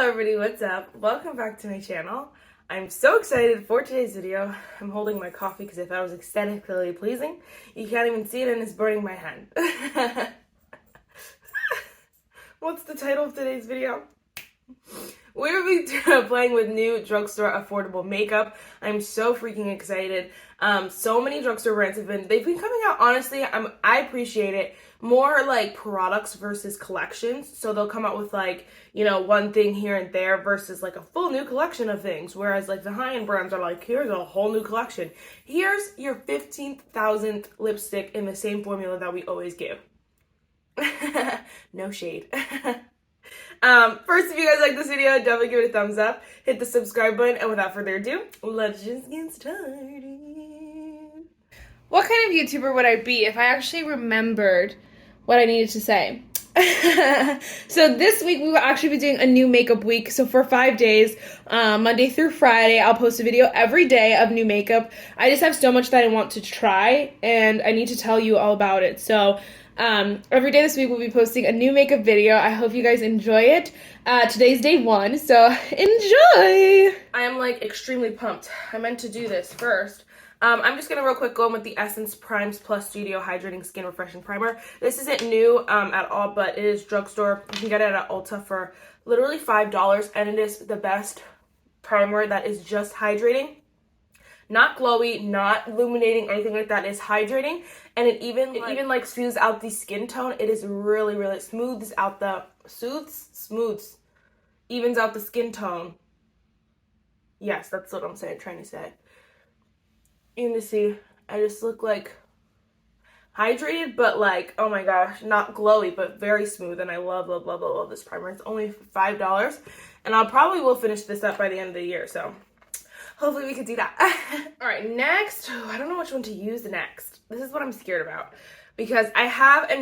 everybody, what's up? Welcome back to my channel. I'm so excited for today's video. I'm holding my coffee because I thought it was aesthetically pleasing. You can't even see it and it's burning my hand. What's the title of today's video? We're going to be playing with new drugstore affordable makeup. I'm so freaking excited. So many drugstore brands they've been coming out, honestly, I appreciate it. More like products versus collections. So they'll come out with like, you know, one thing here and there versus like a full new collection of things. Whereas like the high-end brands are like, here's a whole new collection. Here's your 15,000th lipstick in the same formula that we always give. No shade. First, if you guys like this video, definitely give it a thumbs up, hit the subscribe button, and without further ado, let's just get started. What kind of YouTuber would I be if I actually remembered what I needed to say? So this week we will actually be doing a new makeup week. So for 5 days, Monday through Friday, I'll post a video every day of new makeup. I just have so much that I want to try, and I need to tell you all about it. So every day this week we'll be posting a new makeup video. I hope you guys enjoy it. Today's day 1, so enjoy! I am like extremely pumped. I meant to do this first. I'm just going to real quick go in with the Essence Primes Plus Studio Hydrating Skin Refreshing Primer. This isn't new at all, but it is drugstore. You can get it at Ulta for literally $5, and it is the best primer that is just hydrating. Not glowy, not illuminating, anything like that. It's hydrating, and it even smooths out the skin tone. It is really smooths out the evens out the skin tone. Yes, that's what I'm trying to say. You can see I just look like hydrated, but like, oh my gosh, not glowy, but very smooth. And I love this primer. It's only $5, and I'll probably will finish this up by the end of the year. So hopefully we can do that. All right, next, I don't know which one to use next. This is what I'm scared about because I have the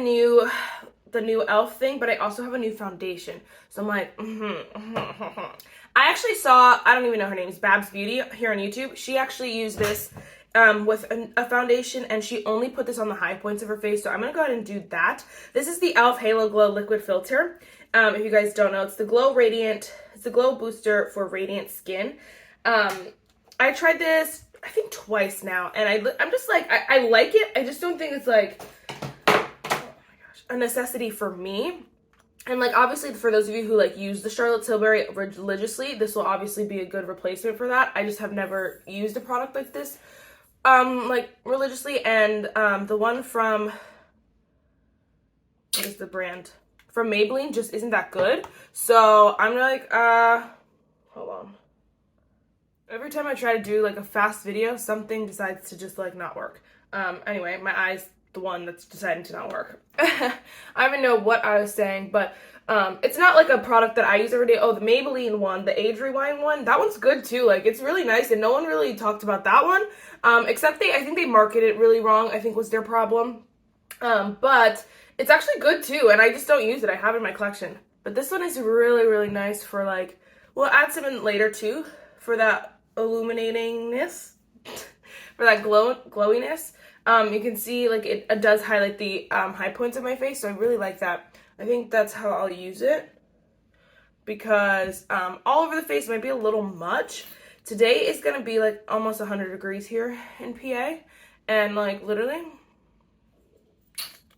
new e.l.f. thing, but I also have a new foundation. So I'm like, I actually saw, I don't even know her name, is Babs Beauty here on YouTube. She actually used this with a foundation, and she only put this on the high points of her face. So I'm going to go ahead and do that. This is the e.l.f. Halo Glow Liquid Filter. If you guys don't know, it's the Glow Booster for radiant skin. I tried this, I think twice now, and I'm just like, I like it. I just don't think it's like, oh my gosh, a necessity for me. And like, obviously for those of you who like use the Charlotte Tilbury religiously, this will obviously be a good replacement for that. I just have never used a product like this, like religiously. And the one from, what is the brand? From Maybelline just isn't that good. So I'm like, hold on. Every time I try to do like a fast video, something decides to just like not work. Anyway, my eye's the one that's deciding to not work. I don't even know what I was saying, but it's not like a product that I use every day. Oh, the Maybelline one, the Age Rewind one, that one's good too. Like, it's really nice, and no one really talked about that one, except I think they marketed it really wrong, I think was their problem. But it's actually good too, and I just don't use it. I have it in my collection. But this one is really nice for like, we'll add some in later too, for that illuminatingness, for that glowiness. You can see like it does highlight the high points of my face, so I really like that. I think that's how I'll use it because all over the face might be a little much. Today is gonna be like almost 100 degrees here in PA, and like literally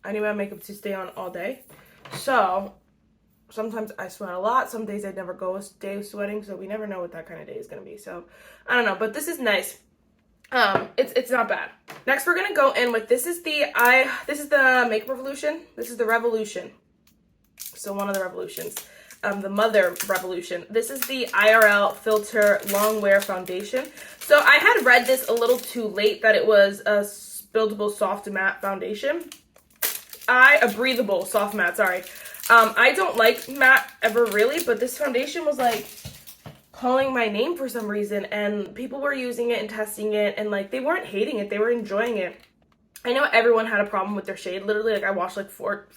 I need my makeup to stay on all day. So sometimes I sweat a lot. Some days I never go a day sweating, so we never know what that kind of day is gonna be. So I don't know, but this is nice. It's not bad. Next, we're gonna go in with this is the Makeup Revolution. This is the Revolution. So one of the revolutions, the Mother Revolution. This is the IRL Filter Longwear Foundation. So I had read this a little too late that it was a buildable soft matte foundation. A breathable soft matte. Sorry. I don't like matte ever really, but this foundation was like calling my name for some reason, and people were using it and testing it, and like they weren't hating it, they were enjoying it. I know everyone had a problem with their shade. Literally, like I watched like four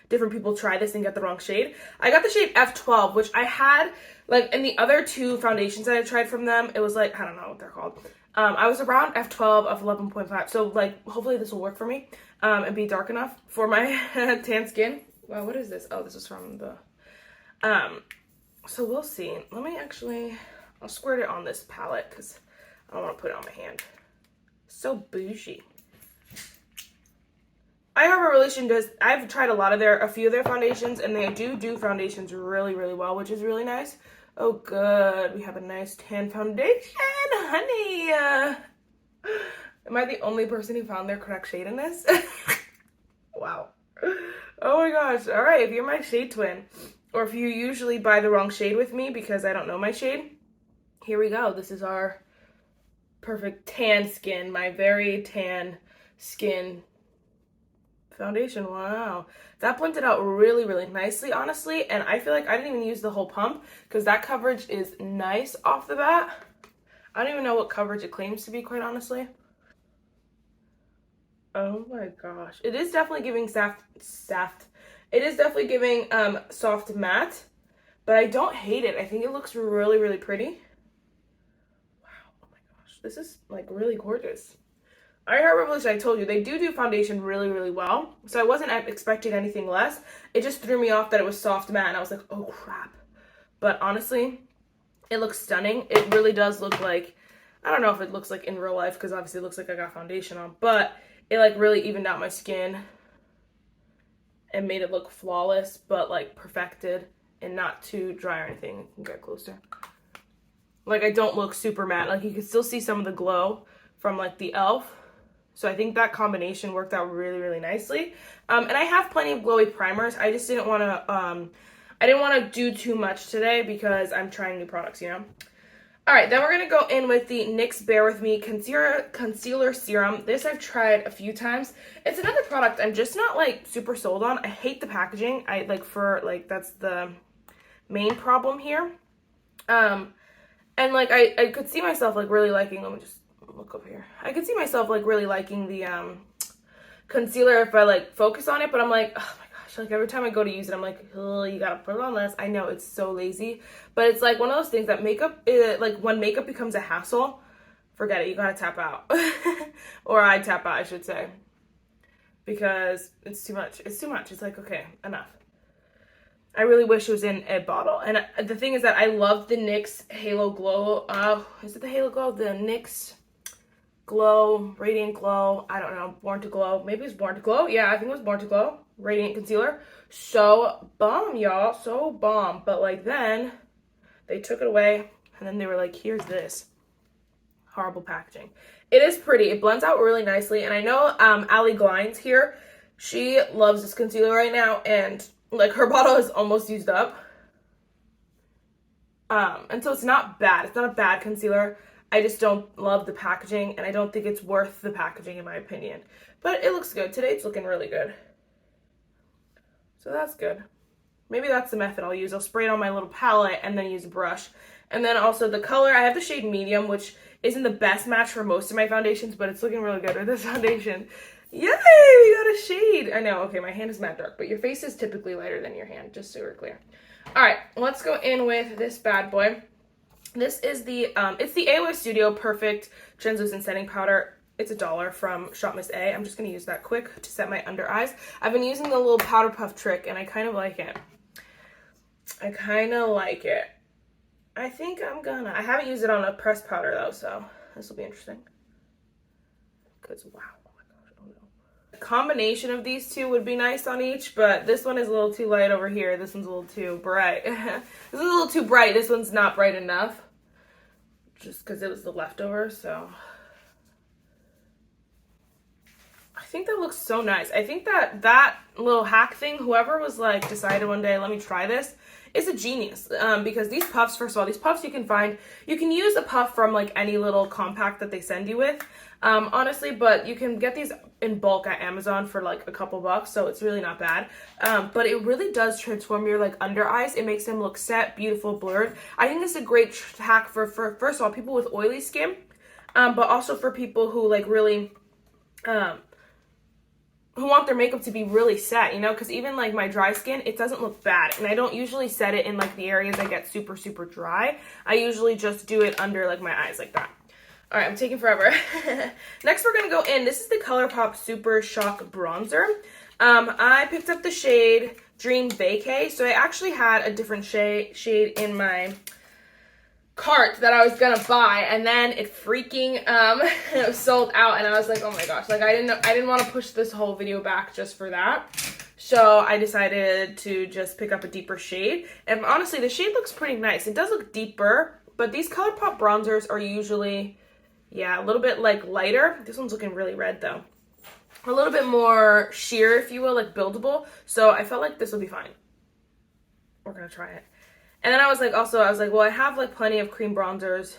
different people try this and get the wrong shade. I got the shade F12, which I had like in the other 2 foundations that I tried from them. It was like, I don't know what they're called. I was around F12 of 11.5, so like hopefully this will work for me and be dark enough for my tan skin. Wow, what is this? Oh, this is from the So we'll see. Let me actually, I'll squirt it on this palette because I don't want to put it on my hand. So bougie. I Have a Relation does, I've tried a few of their foundations, and they do foundations really, really well, which is really nice. Oh, good. We have a nice tan foundation, honey. Am I the only person who found their correct shade in this? Wow. Oh my gosh. All right. If you're my shade twin, or if you usually buy the wrong shade with me because I don't know my shade, here we go. This is our perfect tan skin, my very tan skin foundation. Wow. That blended out really, really nicely, honestly. And I feel like I didn't even use the whole pump because that coverage is nice off the bat. I don't even know what coverage it claims to be, quite honestly. Oh my gosh. It is definitely giving It is definitely giving soft matte, but I don't hate it. I think it looks really, really pretty. Wow. Oh my gosh. This is like really gorgeous. I Heart Revolution, I told you, they do foundation really, really well. So I wasn't expecting anything less. It just threw me off that it was soft matte, and I was like, oh crap. But honestly, it looks stunning. It really does look like, I don't know if it looks like in real life, because obviously it looks like I got foundation on, but it like really evened out my skin and made it look flawless, but like perfected and not too dry or anything. You can get closer. Like I don't look super matte. Like you can still see some of the glow from like the e.l.f. So I think that combination worked out really, really nicely. And I have plenty of glowy primers. I just didn't want to, do too much today because I'm trying new products, you know? All right, then we're going to go in with the NYX Bare With Me Concealer Serum. This I've tried a few times. It's another product I'm just not, like, super sold on. I hate the packaging. That's the main problem here. And, like, I could see myself, like, really liking, let me just look up here. I could see myself, like, really liking the concealer if I, like, focus on it, but I'm like, oh my gosh, like, every time I go to use it, I'm like, oh, you gotta put it on this. I know, it's so lazy, but it's, like, one of those things that when makeup becomes a hassle, forget it, you gotta tap out. Or I tap out, I should say, because it's too much. It's too much. It's like, okay, enough. I really wish it was in a bottle. And the thing is that I love the NYX Halo Glow. Is it the Halo Glow? The NYX Glow, Radiant Glow, I don't know, Born to Glow. Maybe it's Born to Glow. Yeah, I think it was Born to Glow. Radiant Concealer. So bomb, y'all. So bomb. But like then they took it away and then they were like, here's this. Horrible packaging. It is pretty. It blends out really nicely. And I know Allie Glines here, she loves this concealer right now. And like her bottle is almost used up. And so it's not bad. It's not a bad concealer. I just don't love the packaging, and I don't think it's worth the packaging in my opinion. But it looks good. Today it's looking really good. So that's good. Maybe that's the method I'll use. I'll spray it on my little palette and then use a brush. And then also the color, I have the shade medium, which isn't the best match for most of my foundations, but it's looking really good with this foundation. Yay, we got a shade. I know, okay, my hand is mad dark, but your face is typically lighter than your hand, just so we're clear. All right, let's go in with this bad boy. This is the, it's the AOA Studio Perfect Translucent Setting Powder. It's $1 from Shop Miss A. I'm just going to use that quick to set my under eyes. I've been using the little powder puff trick, and I kind of like it. I think I haven't used it on a pressed powder, though, so this will be interesting. Because, wow. Oh my gosh, oh no. A combination of these two would be nice on each, but this one is a little too light over here. This one's a little too bright. This is a little too bright. This one's not bright enough. Just because it was the leftover, so I think that looks so nice. I think that little hack thing, whoever was like decided one day, let me try this, is a genius. Because these puffs, first of all, these puffs you can use a puff from like any little compact that they send you with, honestly, but you can get these in bulk at Amazon for like a couple bucks, so it's really not bad. But it really does transform your like under eyes. It makes them look set, beautiful, blurred. I think this is a great hack for first of all, people with oily skin, but also for people who like really, who want their makeup to be really set, you know, because even like my dry skin, it doesn't look bad, and I don't usually set it in like the areas that get super, super dry. I usually just do it under like my eyes like that. All right, I'm taking forever. Next, we're gonna go in. This is the Colourpop Super Shock Bronzer. I picked up the shade Dream Vacay. So I actually had a different shade in my cart that I was gonna buy, and then it freaking sold out, and I was like, oh my gosh, like I didn't want to push this whole video back just for that. So I decided to just pick up a deeper shade, and honestly the shade looks pretty nice. It does look deeper, but these Colourpop bronzers are usually, yeah, a little bit like lighter. This one's looking really red though. A little bit more sheer, if you will, like buildable. So I felt like this will be fine. We're gonna try it. And then I was like, well, I have like plenty of cream bronzers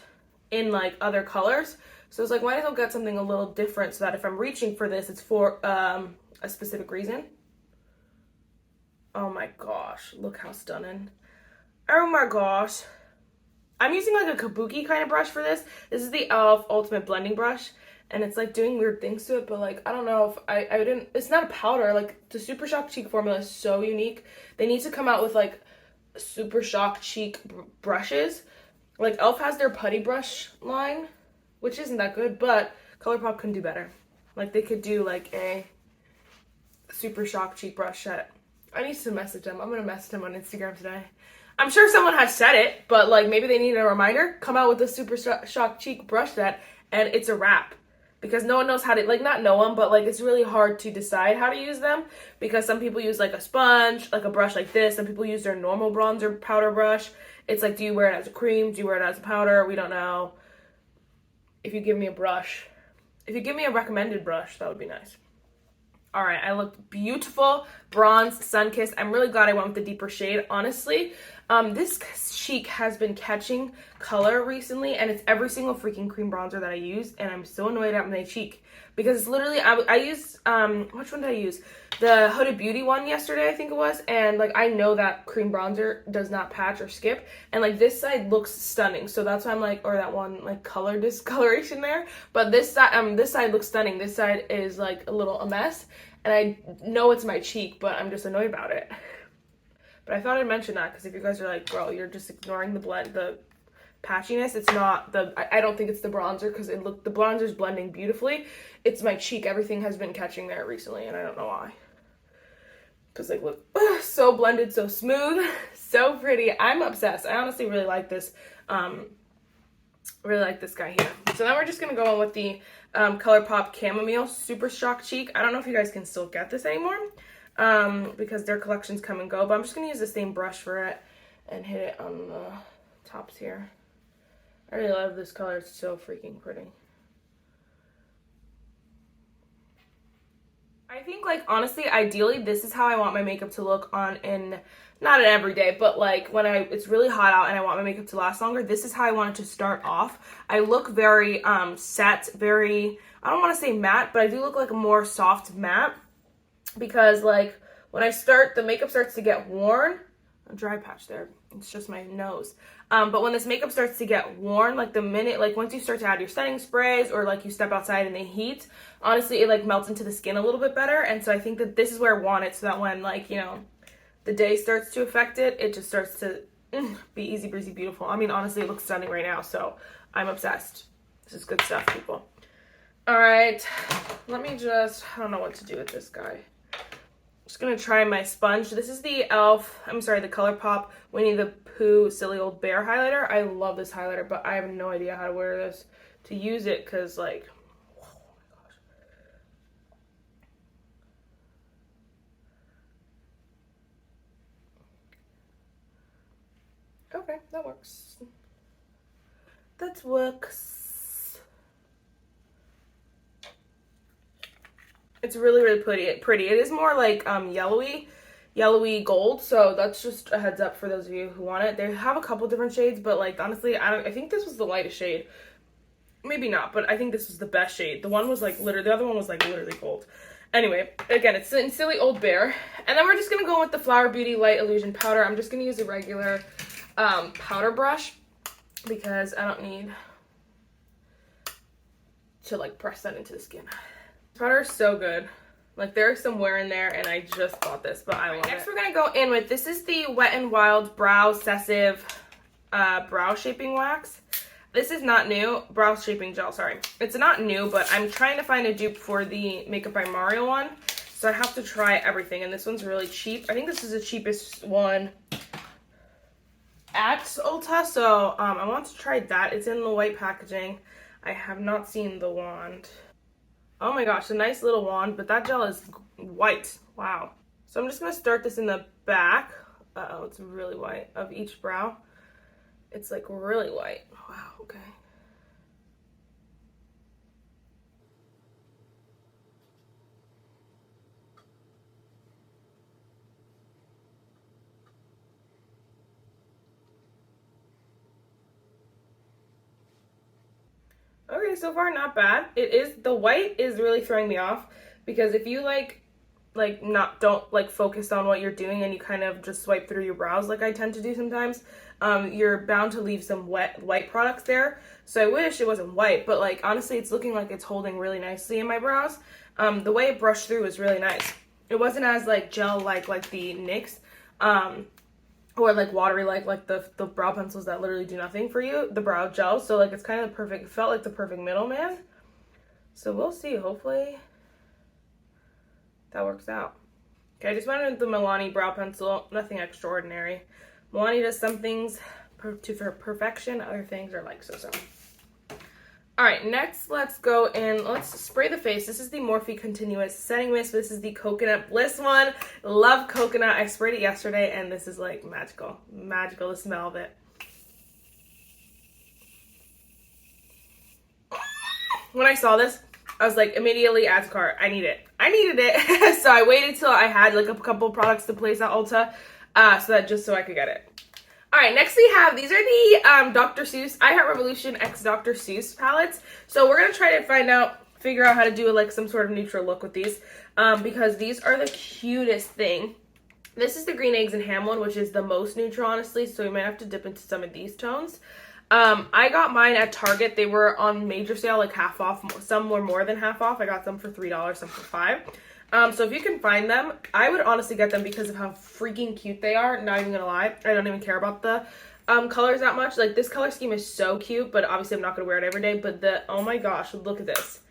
in like other colors. So I was like, why don't I get something a little different so that if I'm reaching for this, it's for a specific reason. Oh my gosh, look how stunning. Oh my gosh. I'm using like a kabuki kind of brush for this. This is the e.l.f. Ultimate Blending Brush. And it's like doing weird things to it, but like, I don't know if I didn't, it's not a powder. Like the Super Shock Cheek formula is so unique. They need to come out with like Super Shock Cheek brushes. Like e.l.f. has their putty brush line, which isn't that good, but Colourpop can do better. Like they could do like a Super Shock Cheek brush set. I need to message them. I'm gonna message them on Instagram today. I'm sure someone has said it, but like maybe they need a reminder. Come out with a Super Shock Cheek brush set, and it's a wrap. Because no one knows how to, like, not no one, but like it's really hard to decide how to use them, because some people use like a sponge, like a brush like this. Some people use their normal bronzer powder brush. It's like, do you wear it as a cream? Do you wear it as a powder? We don't know. If you give me a brush, if you give me a recommended brush, that would be nice. All right, I look beautiful, bronze, sun-kissed. I'm really glad I went with the deeper shade, honestly. This cheek has been catching color recently, and it's every single freaking cream bronzer that I use, and I'm so annoyed at my cheek because it's literally, I used, which one did I use? The Huda Beauty one yesterday, I think it was, and like I know that cream bronzer does not patch or skip, and like this side looks stunning, so that's why I'm like, or that one like color discoloration there, but this side looks stunning. This side is like a little a mess, and I know it's my cheek, but I'm just annoyed about it. But I thought I'd mention that because if you guys are like, girl, you're just ignoring the patchiness, it's not I don't think it's the bronzer, because the bronzer's blending beautifully. It's my cheek. Everything has been catching there recently, and I don't know why. Because like, look, so blended, so smooth, so pretty. I'm obsessed. I honestly really like this. Really like this guy here. So now we're just gonna go on with the Colourpop Chamomile Super Shock Cheek. I don't know if you guys can still get this anymore, because their collections come and go, but I'm just gonna use the same brush for it and hit it on the tops here. I really love this color. It's so freaking pretty. I think, like, honestly, ideally, this is how I want my makeup to look on not an everyday, but like when it's really hot out and I want my makeup to last longer. This is how I want it to start off. I look very set, very, I don't want to say matte, but I do look like a more soft matte, because like when the makeup starts to get worn, a dry patch there, it's just my nose. But when this makeup starts to get worn, like the minute, like once you start to add your setting sprays, or like you step outside and they heat, honestly, it like melts into the skin a little bit better. And so I think that this is where I want it, so that when like, you know, the day starts to affect it, it just starts to be easy breezy beautiful. I mean, honestly, it looks stunning right now, so I'm obsessed. This is good stuff, people. All right, let me just, I don't know what to do with this guy. Just gonna try my sponge. This is the the Colourpop Winnie the Pooh Silly Old Bear highlighter. I love this highlighter, but I have no idea how to wear this to use it, because like, oh my gosh. Okay, that works. That works. It's really, really pretty. It is more like yellowy gold, so that's just a heads up for those of you who want it. They have a couple different shades, but like honestly, I think this was the lightest shade. Maybe not, but I think this was the best shade. The one was like literally, the other one was like literally gold. Anyway, again, it's in Silly Old Bear. And then we're just gonna go with the Flower Beauty Light Illusion powder. I'm just gonna use a regular powder brush, because I don't need to like press that into the skin. Powder is so good. Like there's some wear in there, and I just bought this, but I love it. Next we're gonna go in with, this is the Wet n Wild Brow Sessive brow shaping wax. This is not new. Brow shaping gel, sorry. It's not new, but I'm trying to find a dupe for the Makeup by Mario one. So I have to try everything, and this one's really cheap. I think this is the cheapest one at Ulta, so I want to try that. It's in the white packaging. I have not seen the wand. Oh my gosh, a nice little wand, but that gel is white. Wow. So I'm just going to start this in the back. Uh-oh, it's really white, of each brow. It's like really white. Wow, okay. Okay, so far not bad. The white is really throwing me off, because if you don't like focus on what you're doing and you kind of just swipe through your brows like I tend to do sometimes, you're bound to leave some white products there. So I wish it wasn't white, but like honestly it's looking like it's holding really nicely in my brows. The way it brushed through was really nice. It wasn't as like gel like the NYX, or like watery like the brow pencils that literally do nothing for you, the brow gel. So like it's kind of the perfect, it felt like the perfect middleman. So we'll see, hopefully that works out. Okay, I just went with the Milani brow pencil, nothing extraordinary. Milani does some things for perfection, other things are like so-so. All right, next let's go in, let's spray the face. This is the Morphe Continuous Setting Mist. This is the Coconut Bliss one. Love coconut. I sprayed it yesterday and this is like magical. Magical, the smell of it. When I saw this, I was like, immediately add to cart. I need it. I needed it. So I waited till I had like a couple products to place at Ulta, so I could get it. All right, next we have, these are the Dr. Seuss I Heart Revolution X Dr. Seuss palettes. So we're going to try to figure out how to do like some sort of neutral look with these, because these are the cutest thing. This is the Green Eggs and Ham one, which is the most neutral, honestly, so we might have to dip into some of these tones. I got mine at Target. They were on major sale, like half off. Some were more than half off. I got them for $3, some for $5. So if you can find them, I would honestly get them because of how freaking cute they are. Not even gonna lie. I don't even care about the colors that much. Like, this color scheme is so cute, but obviously I'm not gonna wear it every day. But oh my gosh, look at this.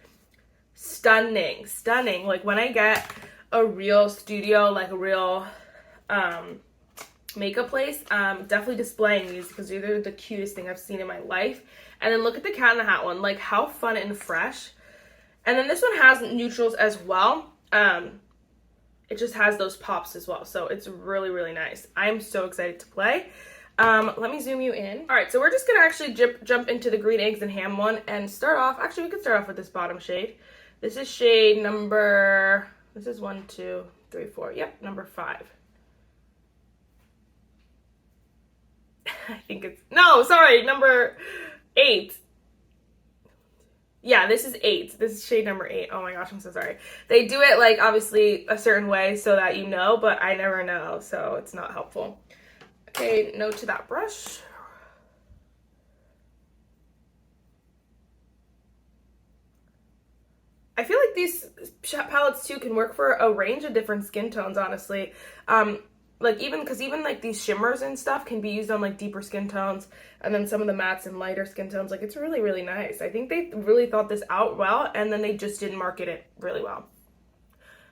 Stunning. Stunning. Like, when I get a real studio, like a real makeup place, definitely displaying these because these are the cutest thing I've seen in my life. And then look at the Cat in the Hat one. Like, how fun and fresh. And then this one has neutrals as well. It just has those pops as well, so it's really, really nice. I'm so excited to play. Let me zoom you in. All right, so we're just gonna actually jump into the Green Eggs and Ham one and start off. Actually, we could start off with this bottom shade. This is shade number, this is 1, 2, 3, 4. Yep, number 5. I think it's, no, sorry, number 8. Yeah, this is 8. This is shade number 8. Oh my gosh, I'm so sorry. They do it, like, obviously a certain way so that you know, but I never know, so it's not helpful. Okay, no to that brush. I feel like these palettes, too, can work for a range of different skin tones, honestly. Like, even like these shimmers and stuff can be used on like deeper skin tones, and then some of the mattes and lighter skin tones. Like, it's really, really nice. I think they really thought this out well, and then they just didn't market it really well.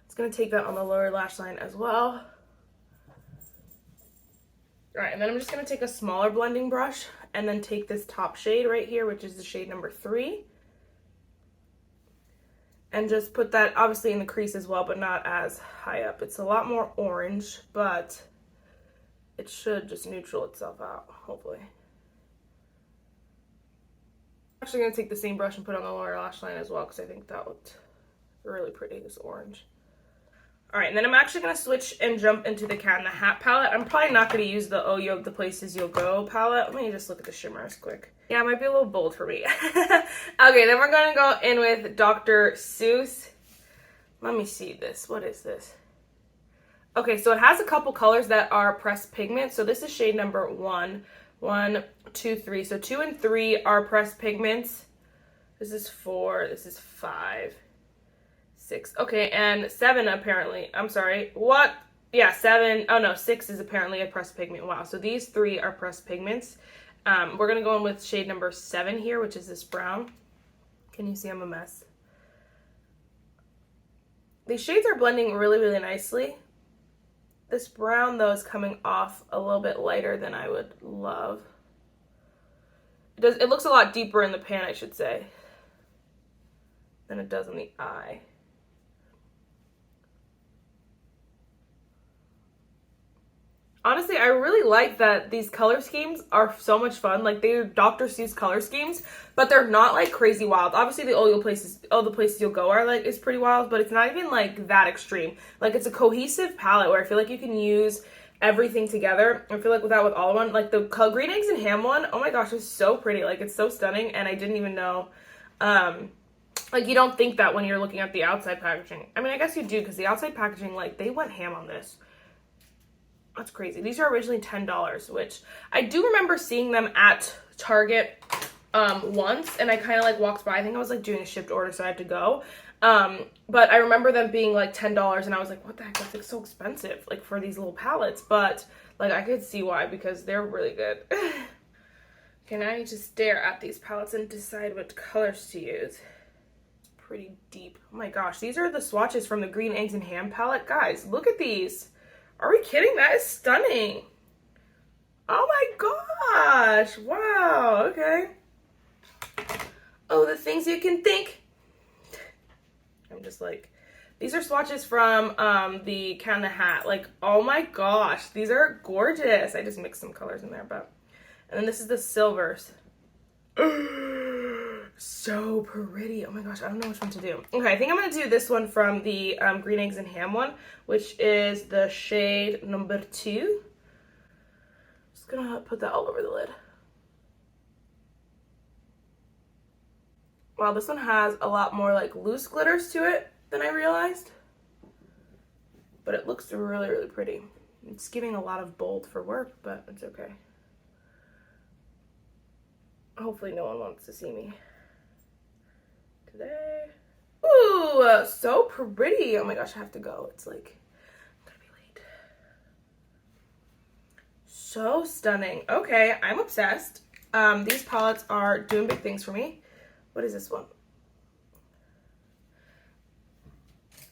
It's gonna take that on the lower lash line as well. All right, and then I'm just gonna take a smaller blending brush and then take this top shade right here, which is the shade number 3. And just put that obviously in the crease as well, but not as high up. It's a lot more orange, but it should just neutral itself out, hopefully. I'm actually going to take the same brush and put it on the lower lash line as well, because I think that looked really pretty, this orange. All right, and then I'm actually going to switch and jump into the Cat in the Hat palette. I'm probably not going to use the Oh Yo, the Places You'll Go palette. Let me just look at the shimmers quick. Yeah, it might be a little bold for me. Okay, then we're going to go in with Dr. Seuss. Let me see this. What is this? Okay, so it has a couple colors that are pressed pigment. So this is shade number 1. 1, 2, 3. So 2 and 3 are pressed pigments. This is 4. This is 5. 6. Okay, and 7 apparently. I'm sorry. What? Yeah, 7. Oh no, 6 is apparently a pressed pigment. Wow. So these 3 are pressed pigments. We're going to go in with shade number 7 here, which is this brown. Can you see I'm a mess? These shades are blending really, really nicely. This brown, though, is coming off a little bit lighter than I would love. It looks a lot deeper in the pan, I should say, than it does in the eye. Honestly, I really like that these color schemes are so much fun. Like, they're Dr. Seuss color schemes, but they're not like crazy wild. Obviously, all the places you'll go are like is pretty wild, but it's not even like that extreme. Like, it's a cohesive palette where I feel like you can use everything together. I feel like with all one, like the green eggs and ham one, oh my gosh, it's so pretty. Like, it's so stunning, and I didn't even know. Like, you don't think that when you're looking at the outside packaging. I mean, I guess you do, because the outside packaging, like, they went ham on this. That's crazy. These are originally $10, which I do remember seeing them at Target once, and I kind of like walked by. I think I was like doing a shipped order, so I had to go. But I remember them being like $10, and I was like, what the heck? That's like so expensive, like for these little palettes. But like I could see why, because they're really good. Okay, now I need to stare at these palettes and decide what colors to use. It's pretty deep. Oh my gosh, these are the swatches from the green eggs and ham palette. Guys, look at these. Are we kidding? That is stunning. Oh my gosh. Wow. Okay. Oh, the things you can think. I'm just like, these are swatches from the Cat in the Hat. Like, oh my gosh. These are gorgeous. I just mixed some colors in there, but. And then this is the silvers. So pretty. Oh my gosh, I don't know which one to do. Okay, I think I'm going to do this one from the green eggs and ham one, which is the shade number 2. Just going to put that all over the lid. Wow, this one has a lot more like loose glitters to it than I realized. But it looks really, really pretty. It's giving a lot of bold for work, but it's okay. Hopefully no one wants to see me today. Ooh, so pretty. Oh my gosh, I have to go. It's like, I'm gonna be late. So stunning. Okay, I'm obsessed. These palettes are doing big things for me. What is this one?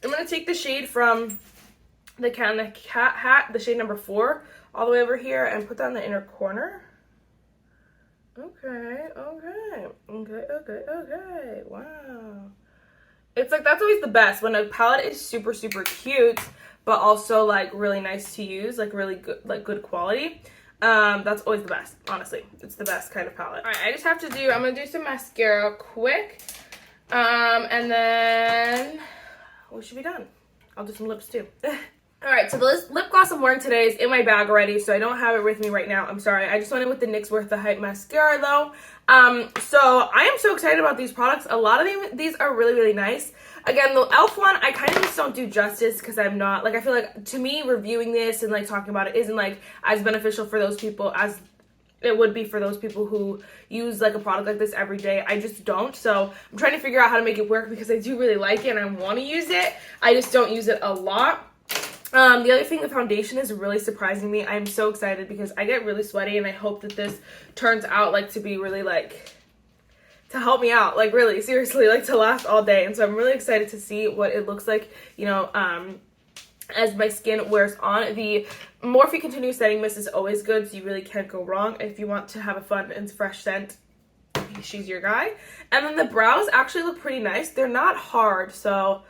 I'm gonna take the shade from the Cat in the Hat, the shade number 4, all the way over here and put that in the inner corner. Okay. Wow. It's like, that's always the best when a palette is super, super cute, but also like really nice to use, like really good, like good quality. That's always the best, honestly. It's the best kind of palette. All right, I just have to do, I'm gonna do some mascara quick. And then we should be done. I'll do some lips too. All right, so the lip gloss I'm wearing today is in my bag already, so I don't have it with me right now. I'm sorry. I just went in with the NYX Worth the Hype mascara, though. So I am so excited about these products. A lot of these are really, really nice. Again, the e.l.f. one, I kind of just don't do justice because I'm not, like, I feel like, to me, reviewing this and, like, talking about it isn't, like, as beneficial for those people as it would be for those people who use like a product like this every day. I just don't. So I'm trying to figure out how to make it work because I do really like it and I want to use it. I just don't use it a lot. The other thing, the foundation is really surprising me. I'm so excited because I get really sweaty and I hope that this turns out like to be really like, to help me out, like really, seriously, like to last all day. And so I'm really excited to see what it looks like, you know, as my skin wears on. The Morphe Continuous Setting Mist is always good, so you really can't go wrong. If you want to have a fun and fresh scent, she's your guy. And then the brows actually look pretty nice. They're not hard, so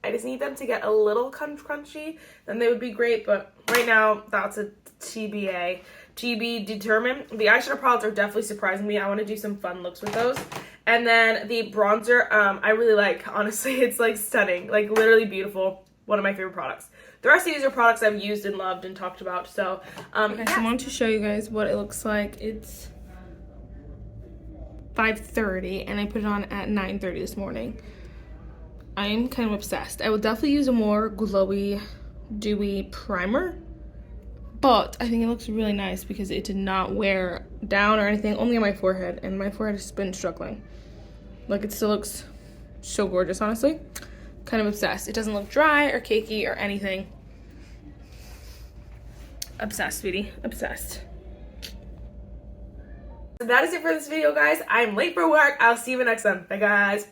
I just need them to get a little crunchy, then they would be great, but right now, that's a TBA. TB determined. The eyeshadow products are definitely surprising me. I want to do some fun looks with those. And then the bronzer, I really like. Honestly, it's like stunning, like literally beautiful. One of my favorite products. The rest of these are products I've used and loved and talked about. So, okay, so I wanted to show you guys what it looks like. It's 5:30 and I put it on at 9:30 this morning. I'm kind of obsessed. I will definitely use a more glowy, dewy primer, but I think it looks really nice because it did not wear down or anything, only on my forehead, and my forehead has been struggling. Like, it still looks so gorgeous, honestly. Kind of obsessed. It doesn't look dry or cakey or anything. Obsessed, sweetie. Obsessed. So that is it for this video, guys. I'm late for work. I'll see you in the next one. Bye, guys.